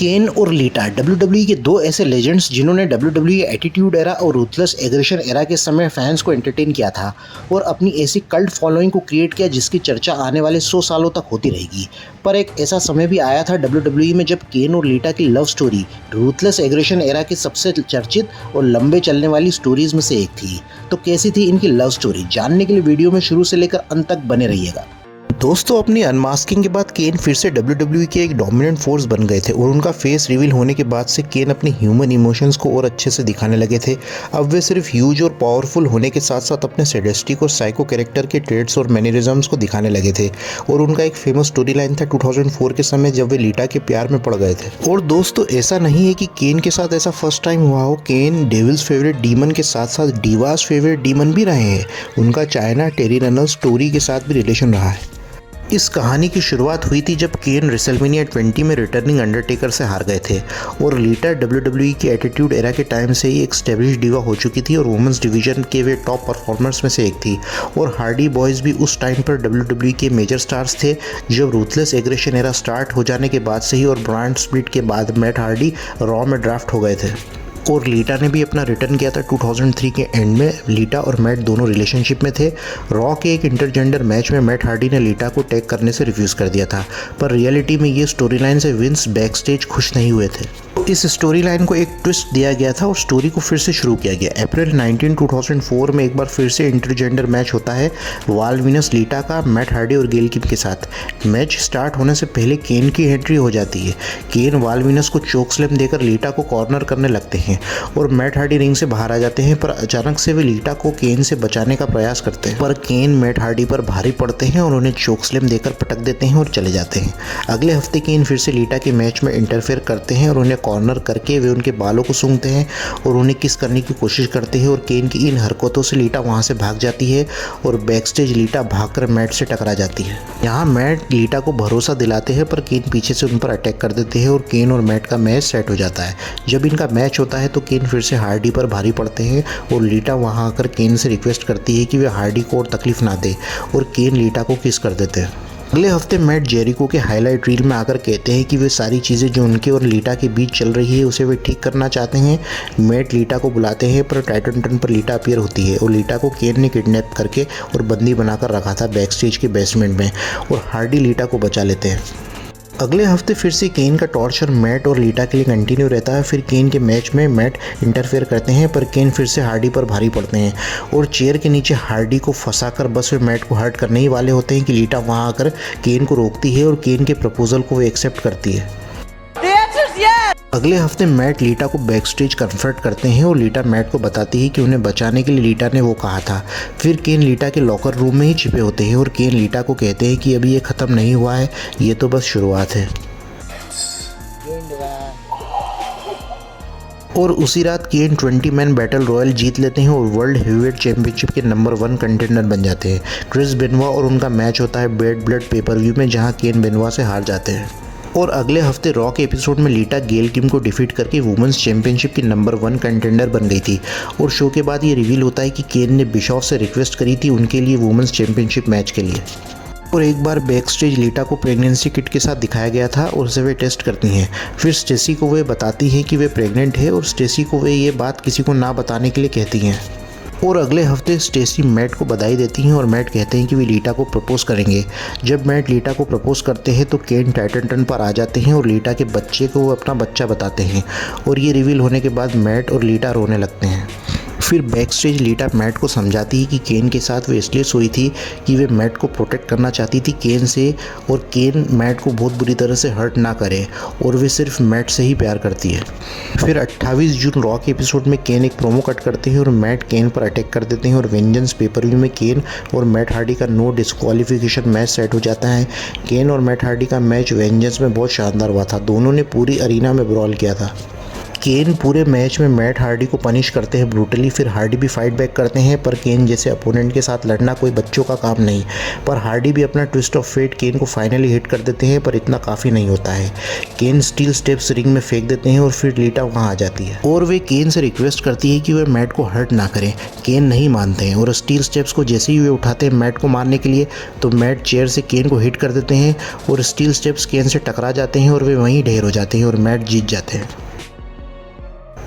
केन और लीटा WWE के दो ऐसे लेजेंड्स जिन्होंने WWE एटीट्यूड एरा और रूथलेस एग्रेशन एरा के समय फैंस को एंटरटेन किया था और अपनी ऐसी कल्ट फॉलोइंग को क्रिएट किया जिसकी चर्चा आने वाले 100 सालों तक होती रहेगी। पर एक ऐसा समय भी आया था WWE में जब केन और लीटा की love story ruthless aggression era की सबसे चर्चित और लंबे चलने वाली स्टोरीज में से एक थी। तो कैसी थी इनकी लव स्टोरी, जानने के लिए वीडियो में शुरू से लेकर अंत तक बने रहिएगा। दोस्तों, अपनी अनमास्किंग के बाद केन फिर से WWE के एक डोमिनेंट फोर्स बन गए थे और उनका फेस रिवील होने के बाद से केन अपने ह्यूमन इमोशंस को और अच्छे से दिखाने लगे थे। अब वे सिर्फ ह्यूज और पावरफुल होने के साथ साथ अपने सैडिस्टिक और साइको कैरेक्टर के ट्रेड्स और मैनरिज्म्स को दिखाने लगे थे। और उनका एक फेमस स्टोरी लाइन था 2004 के समय जब वे लीटा के प्यार में पड़ गए थे। और दोस्तों, ऐसा नहीं है कि केन के साथ ऐसा फर्स्ट टाइम हुआ हो। केन डेविल्स फेवरेट डीमन के साथ साथ डिवास फेवरेट डीमन भी रहे हैं। उनका चाइना टेरी रनल्स स्टोरी के साथ भी रिलेशन रहा है। इस कहानी की शुरुआत हुई थी जब केन रेसलमेनिया 20 में रिटर्निंग अंडरटेकर से हार गए थे और लीटा WWE के एटीट्यूड एरा के टाइम से ही एक स्टेब्लिश डिवा हो चुकी थी और वुमेंस डिवीजन के वे टॉप परफॉर्मर्स में से एक थी। और हार्डी बॉयज़ भी उस टाइम पर WWE के मेजर स्टार्स थे जब रूथलेस एग्रेशन एरा स्टार्ट हो जाने के बाद से ही। और ब्रांड स्प्लिट के बाद मैट हार्डी रॉ में ड्राफ्ट हो गए थे और लीटा ने भी अपना रिटर्न किया था 2003 के एंड में। लीटा और मैट दोनों रिलेशनशिप में थे। रॉ के एक इंटरजेंडर मैच में मैट हार्डी ने लीटा को टैग करने से रिफ्यूज़ कर दिया था, पर रियलिटी में ये स्टोरी लाइन से विंस बैकस्टेज खुश नहीं हुए थे। इस स्टोरी लाइन को एक ट्विस्ट दिया गया था और स्टोरी को फिर से शुरू किया गया। अप्रैल 19, 2004 में एक बार फिर से इंटरजेंडर मैच होता है वाल विनस लीटा का मैट हार्डी और गेल किम के साथ। मैच स्टार्ट होने से पहले केन की एंट्री हो जाती है। केन वाल विनस को चोक स्लैम देकर लीटा को कॉर्नर करने लगते हैं और मैट हार्डी रिंग से बाहर आ जाते हैं, पर अचानक से वे लीटा को केन से बचाने का प्रयास करते हैं, पर केन मैट हार्डी पर भारी पड़ते हैं और उन्हें चोक स्लैम देकर पटक देते हैं और चले जाते हैं। अगले हफ्ते केन फिर से लीटा के मैच में इंटरफेयर करते हैं और उन्हें कॉर्नर करके वे उनके बालों को सूंघते हैं और उन्हें किस करने की कोशिश करते हैं। और केन की इन हरकतों से लीटा वहां से भाग जाती है और बैकस्टेज लीटा भागकर मैट से टकरा जाती है। यहाँ मैट लीटा को भरोसा दिलाते हैं, पर केन पीछे से उन पर अटैक कर देते हैं और केन और मैट का मैच सेट हो जाता है। जब इनका मैच होता है तो केन फिर से हार्डी पर भारी पड़ते हैं और लीटा वहां आकर केन से रिक्वेस्ट करती है कि वे हार्डी को और तकलीफ ना दे और केन लीटा को किस कर देते हैं। अगले हफ्ते मैट जेरिको के हाईलाइट रील में आकर कहते हैं कि वे सारी चीज़ें जो उनके और लीटा के बीच चल रही है उसे वे ठीक करना चाहते हैं। मैट लीटा को बुलाते हैं, पर टाइटन पर लीटा अपीयर होती है और लीटा को केन ने किडनैप करके और बंदी बनाकर रखा था बैकस्टेज के बेसमेंट में और हार्डी लीटा को बचा लेते हैं। अगले हफ्ते फिर से केन का टॉर्चर मैट और लीटा के लिए कंटिन्यू रहता है। फिर केन के मैच में मैट इंटरफेयर करते हैं, पर केन फिर से हार्डी पर भारी पड़ते हैं और चेयर के नीचे हार्डी को फंसाकर बस वे मैट को हर्ट करने ही वाले होते हैं कि लीटा वहां आकर केन को रोकती है और केन के प्रपोजल को वे एक्सेप्ट करती है। अगले हफ्ते मैट लीटा को बैकस्टेज कन्फर्ट करते हैं और लीटा मैट को बताती है कि उन्हें बचाने के लिए लीटा ने वो कहा था। फिर केन लीटा के लॉकर रूम में ही छिपे होते हैं और केन लीटा को कहते हैं कि अभी ये ख़त्म नहीं हुआ है, ये तो बस शुरुआत है। और उसी रात केन 20 मैन बैटल रॉयल जीत लेते हैं और वर्ल्ड हेवीवेट चैंपियनशिप के नंबर 1 कंटेंडर बन जाते हैं। क्रिस बेनवा और उनका मैच होता है बैड ब्लड पेपर व्यू में, जहां केन बेनवा से हार जाते हैं। और अगले हफ्ते रॉ के एपिसोड में लीटा गेल किम को डिफीट करके वुमेंस चैंपियनशिप की नंबर 1 कंटेंडर बन गई थी। और शो के बाद ये रिवील होता है कि केन ने बिशॉफ से रिक्वेस्ट करी थी उनके लिए वुमेंस चैंपियनशिप मैच के लिए। और एक बार बैकस्टेज लीटा को प्रेगनेंसी किट के साथ दिखाया गया था और उसे वे टेस्ट करती हैं। फिर स्टेसी को वे बताती हैं कि वे प्रेग्नेंट है और स्टेसी को वे ये बात किसी को ना बताने के लिए कहती हैं। और अगले हफ्ते स्टेसी मैट को बधाई देती हैं और मैट कहते हैं कि वे लीटा को प्रपोज करेंगे। जब मैट लीटा को प्रपोज करते हैं तो केन टाइटन पर आ जाते हैं और लीटा के बच्चे को वो अपना बच्चा बताते हैं और ये रिवील होने के बाद मैट और लीटा रोने लगते हैं। फिर बैकस्टेज लीटा मैट को समझाती है कि केन के साथ वे इसलिए सोई थी कि वे मैट को प्रोटेक्ट करना चाहती थी केन से और केन मैट को बहुत बुरी तरह से हर्ट ना करे और वे सिर्फ मैट से ही प्यार करती है। फिर 28 जून रॉ के एपिसोड में केन एक प्रोमो कट करते हैं और मैट केन पर अटैक कर देते हैं और वेंजेंस पेपर व्यू में केन और मैट हार्डी का नो डिस्क्वालिफिकेशन मैच सेट हो जाता है। केन और मैट हार्डी का मैच वेंजेंस में बहुत शानदार हुआ था। दोनों ने पूरी अरीना में ब्रॉल किया था। केन पूरे मैच में मैट हार्डी को पनिश करते हैं ब्रूटली, फिर हार्डी भी फाइट बैक करते हैं, पर केन जैसे अपोनेंट के साथ लड़ना कोई बच्चों का काम नहीं। पर हार्डी भी अपना ट्विस्ट ऑफ फेट केन को फाइनली हिट कर देते हैं, पर इतना काफ़ी नहीं होता है। केन स्टील स्टेप्स रिंग में फेंक देते हैं और फिर लीटा वहाँ आ जाती है और वे केन से रिक्वेस्ट करती है कि वे मैट को हर्ट ना करें। केन नहीं मानते हैं और स्टील स्टेप्स को जैसे ही वे उठाते हैं मैट को मारने के लिए, तो मैट चेयर से केन को हिट कर देते हैं और स्टील स्टेप्स केन से टकरा जाते हैं और वे वहीं ढेर हो जाते हैं और मैट जीत जाते हैं।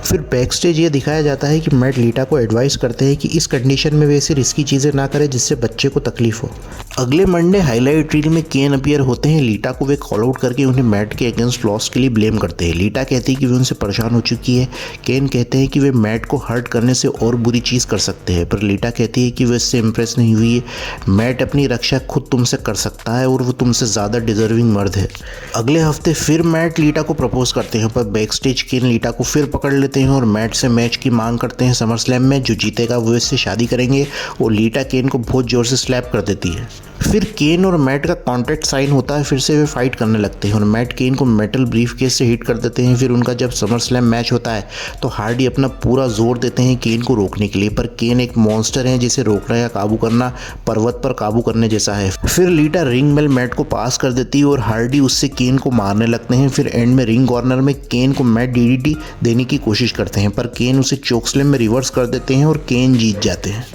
फिर बैक स्टेज ये दिखाया जाता है कि मैट लीटा को एडवाइस करते हैं कि इस कंडीशन में वे ऐसी रिस्की चीज़ें ना करें जिससे बच्चे को तकलीफ हो। अगले मंडे हाईलाइट रील में केन अपीयर होते हैं। लीटा को वे कॉल आउट करके उन्हें मैट के अगेंस्ट लॉस के लिए ब्लेम करते हैं। लीटा कहती है कि वे उनसे परेशान हो चुकी है। केन कहते हैं कि वे मैट को हर्ट करने से और बुरी चीज़ कर सकते हैं, पर लीटा कहती है कि वे इससे इम्प्रेस नहीं हुई है। मैट अपनी रक्षा खुद तुमसे कर सकता है और वो तुमसे ज़्यादा डिजर्विंग मर्द है। अगले हफ्ते फिर मैट लीटा को प्रपोज करते हैं, पर बैक स्टेज केन लीटा को फिर पकड़ लेते हैं और मैट से मैच की मांग करते हैं समर स्लैम में। जो जीतेगा वो इससे शादी करेंगे और लीटा केन को बहुत जोर से स्लैप कर देती है। फिर केन और मैट का कॉन्ट्रैक्ट साइन होता है, फिर से वे फाइट करने लगते हैं और मैट केन को मेटल ब्रीफ केस से हिट कर देते हैं। फिर उनका जब समर स्लैम मैच होता है तो हार्डी अपना पूरा जोर देते हैं केन को रोकने के लिए, पर केन एक मॉन्स्टर है जिसे रोकना या काबू करना पर्वत पर काबू करने जैसा है। फिर लीटा रिंग बेल मैट को पास कर देती है और हार्डी उससे केन को मारने लगते हैं। फिर एंड में रिंग कॉर्नर में केन को मैट डीडीटी देने की कोशिश करते हैं, पर केन उसे चोकस्लैम में रिवर्स कर देते हैं और केन जीत जाते हैं।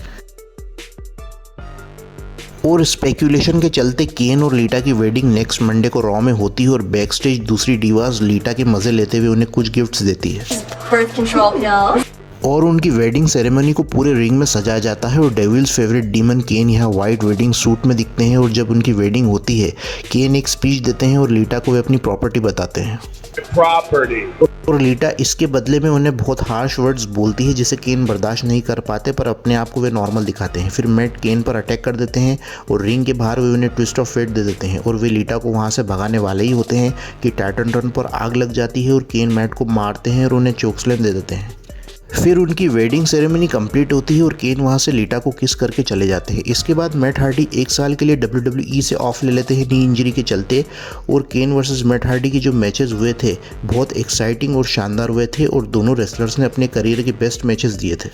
और स्पेकुलेशन के चलते केन और लीटा की वेडिंग नेक्स्ट मंडे को रॉ में होती है और बैक स्टेज दूसरी डिवास लीटा के मजे लेते हुए उन्हें कुछ गिफ्ट्स देती है और उनकी वेडिंग सेरेमनी को पूरे रिंग में सजाया जाता है। और डेविल्स फेवरेट डीमन केन यहाँ वाइट वेडिंग सूट में दिखते हैं और जब उनकी वेडिंग होती है केन एक स्पीच देते हैं और लीटा को वे अपनी प्रॉपर्टी बताते हैं और लीटा इसके बदले में उन्हें बहुत हार्श वर्ड्स बोलती है जिसे केन बर्दाश्त नहीं कर पाते, पर अपने आप को वे नॉर्मल दिखाते हैं। फिर मैट केन पर अटैक कर देते हैं और रिंग के बाहर वे उन्हें ट्विस्ट ऑफ फेट दे देते हैं और वे लीटा को वहाँ से भगाने वाले ही होते हैं कि टाइटन रन पर आग लग जाती है और केन मैट को मारते हैं और उन्हें चोकस्लैम दे देते हैं। फिर उनकी वेडिंग सेरेमनी कंप्लीट होती है और केन वहाँ से लीटा को किस करके चले जाते हैं। इसके बाद मैट हार्डी एक साल के लिए WWE से ऑफ ले लेते हैं नी इंजरी के चलते, और केन वर्सेस मैट हार्डी के जो मैचेस हुए थे बहुत एक्साइटिंग और शानदार हुए थे और दोनों रेसलर्स ने अपने करियर के बेस्ट मैचेस दिए थे।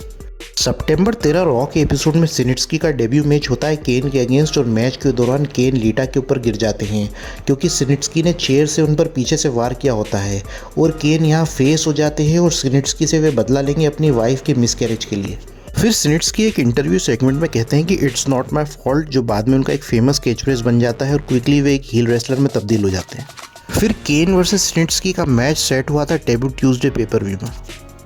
सितंबर 13 रॉ के एपिसोड में सिनिट्स्की का डेब्यू मैच होता है केन के अगेंस्ट और मैच के दौरान केन लीटा के ऊपर गिर जाते हैं क्योंकि सिनिट्स्की ने चेयर से उन पर पीछे से वार किया होता है और केन यहाँ फेस हो जाते हैं और सिनिट्स्की से वे बदला लेंगे अपनी वाइफ के मिसकैरेज के लिए। फिर सिनिट्स्की एक इंटरव्यू सेगमेंट में कहते हैं कि इट्स नॉट माई फॉल्ट, जो बाद में उनका एक फेमस कैचफ्रेज बन जाता है और क्विकली वे एक हील रेसलर में तब्दील हो जाते हैं। फिर केन वर्सेस सिनिट्स्की का मैच सेट हुआ था टैबू ट्यूसडे पेपर व्यू में।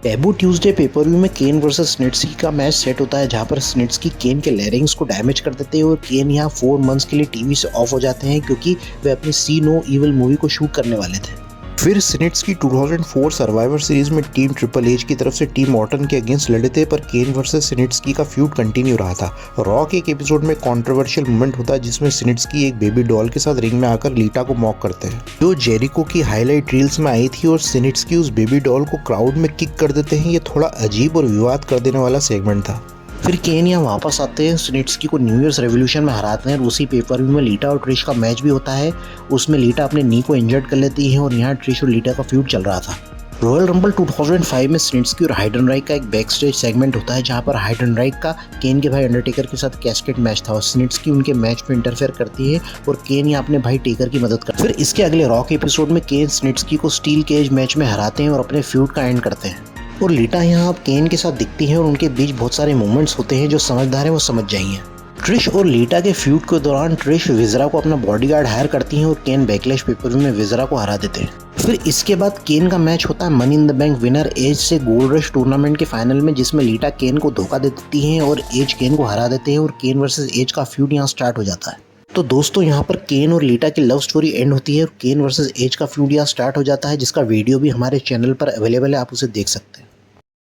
टैबू ट्यूसडे पेपर व्यू में केन वर्सेस सिनिट्स्की का मैच सेट होता है जहां पर सिनिट्स्की केन के लैरिंग्स को डैमेज कर देते हैं और केन यहां 4 मंथ्स के लिए टीवी से ऑफ हो जाते हैं क्योंकि वे अपनी सी नो इविल मूवी को शूट करने वाले थे। फिर सिनिट्स्की 2004 सर्वाइवर सीरीज में टीम ट्रिपल एच की तरफ से टीम ऑर्टन के अगेंस्ट लड़े थे, पर केन वर्सेस सिनिट्स्की का फ्यूड कंटिन्यू रहा था। रॉ के एक एपिसोड में कंट्रोवर्शियल मोमेंट होता है जिसमें सिनिट्स्की एक बेबी डॉल के साथ रिंग में आकर लीटा को मॉक करते हैं, जो जेरिको की हाईलाइट रील्स में आई थी, और सिनिट्स्की उस बेबी डॉल को क्राउड में किक कर देते हैं। ये थोड़ा अजीब और विवाद कर देने वाला सेगमेंट था। फिर केन यहाँ वापस आते हैं, सिनिट्स्की को न्यू ईयर्स रेवोल्यूशन में हराते हैं और उसी पेपर व्यू में लीटा और ट्रिश का मैच भी होता है। उसमें लीटा अपने नी को इंजर्ड कर लेती है और यहाँ ट्रिश और लीटा का फ्यूड चल रहा था। रॉयल रंबल 2005 में सिनिट्स्की और हाइडेनराइक का एक बैक स्टेज सेगमेंट होता है जहां पर हाइडेनराइक का केन के भाई अंडरटेकर के साथ कैस्केट मैच था और सिनिट्स्की उनके मैच में इंटरफेयर करती है और केन यहाँ अपने भाई टेकर की मदद करता है। फिर इसके अगले रॉ के एपिसोड में केन सिनिट्स्की को स्टील केज मैच में हराते हैं और अपने फ्यूड का एंड करते हैं और लीटा यहाँ अब केन के साथ दिखती है और उनके बीच बहुत सारे मूवमेंट्स होते हैं। जो समझदार है वो समझ जाएंगे। ट्रिश और लीटा के फ्यूड के दौरान ट्रिश विजरा को अपना बॉडीगार्ड हायर करती हैं और केन बैकलैश पेपर में विजरा को हरा देते हैं। फिर इसके बाद केन का मैच होता है money in the bank winner एज से गोल्ड रश टूर्नामेंट के फाइनल में, जिसमें लीटा केन को धोखा दे देती है और एज केन को हरा देते हैं और केन वर्सेस एज का फ्यूड यहाँ स्टार्ट हो जाता है। तो दोस्तों यहाँ पर केन और लीटा की लव स्टोरी एंड होती है और केन वर्सेस एज का फ्यूड यहाँ स्टार्ट हो जाता है, जिसका वीडियो भी हमारे चैनल पर अवेलेबल है, आप उसे देख सकते हैं।